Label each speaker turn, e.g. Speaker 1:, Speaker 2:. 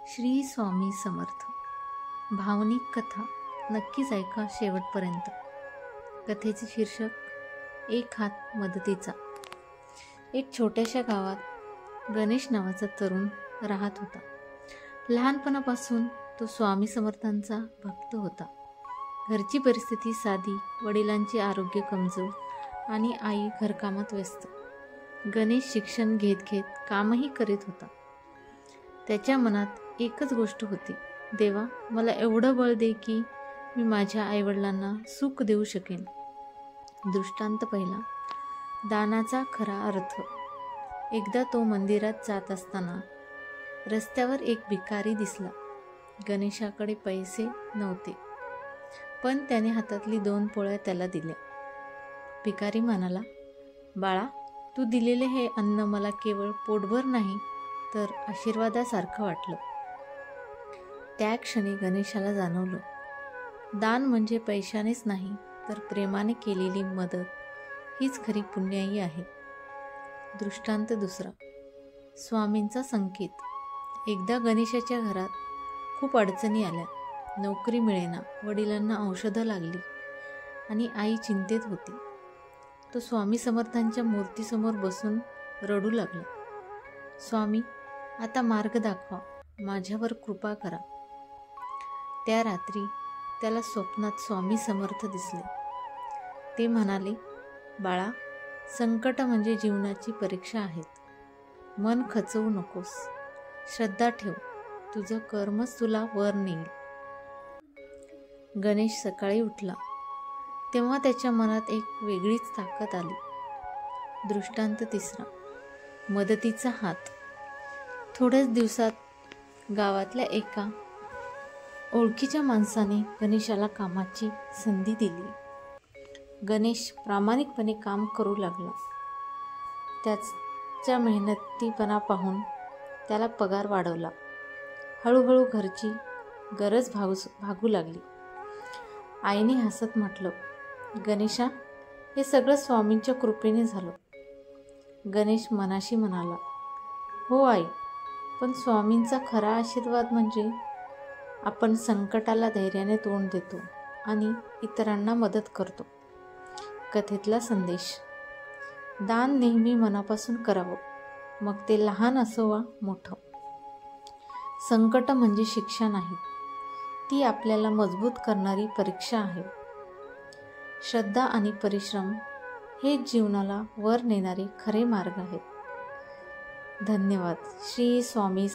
Speaker 1: श्री स्वामी समर्थ. भावनिक कथा नक्कीच ऐका शेवटपर्यंत. कथेचे शीर्षक एक हात मदतीचा. एक छोट्याशा गावात गणेश नावाचा तरुण राहत होता. लहानपणापासून तो स्वामी समर्थांचा भक्त होता. घरची परिस्थिती साधी, वडिलांचे आरोग्य कमजोर आणि आई घरकामात व्यस्त. गणेश शिक्षण घेत कामही करीत होता. त्याच्या मनात एकच गोष्ट होती, देवा, मला एवढं बळ दे की मी माझ्या आईवडिलांना सुख देऊ शकेन. दृष्टांत पहिला, दानाचा खरा अर्थ. एकदा तो मंदिरात जात असताना रस्त्यावर एक भिकारी दिसला. गणेशाकडे पैसे नव्हते, पण त्याने हातातली 2 पोळ्या त्याला दिल्या. भिकारी म्हणाला, बाळा, तू दिलेले हे अन्न मला केवळ पोटभर नाही तर आशीर्वादासारखं वाटलं. त्या क्षणी गणेशाला जाणवलं, दान म्हणजे पैशानेच नाही तर प्रेमाने केलेली मदत हीच खरी पुण्याई आहे. दृष्टांत दुसरा, स्वामींचा संकेत. एकदा गणेशाच्या घरात खूप अडचणी आल्या. नोकरी मिळेना, वडिलांना औषधं लागली आणि आई चिंतेत होती. तो स्वामी समर्थांच्या मूर्तीसमोर बसून रडू लागला. स्वामी, आता मार्ग दाखवा, माझ्यावर कृपा करा. त्या रात्री त्याला स्वप्नात स्वामी समर्थ दिसले. ते म्हणाले, बाळा, संकट म्हणजे जीवनाची परीक्षा आहेत. मन खचवू नकोस, श्रद्धा ठेव, तुझं कर्मच तुला वर नेईल. गणेश सकाळी उठला तेव्हा त्याच्या मनात एक वेगळीच ताकद आली. दृष्टांत तिसरा, मदतीचा हात. थोड्याच दिवसात गावातल्या एका ओळखीच्या माणसाने गणेशाला कामाची संधी दिली. गणेश प्रामाणिकपणे काम करू लागला. त्याच्या मेहनतीपणा पाहून त्याला पगार वाढवला. हळूहळू घरची गरज भागू लागली. आईने हसत म्हटलं, गणेशा, हे सगळं स्वामींच्या कृपेने झालं. गणेश मनाशी म्हणाला, हो आई, पण स्वामींचा खरा आशीर्वाद म्हणजे आपण संकटाला धैर्याने तोंड देतो आणि इतरांना मदत करतो. कथेतला संदेश, दान नेहमी मनापासून करावं, मग ते लहान असो वा मोठं. संकट म्हणजे शिक्षा नाही, ती आपल्याला मजबूत करणारी परीक्षा आहे. श्रद्धा आणि परिश्रम हेच जीवनाला वर नेणारे खरे मार्ग आहेत. धन्यवाद. श्री स्वामी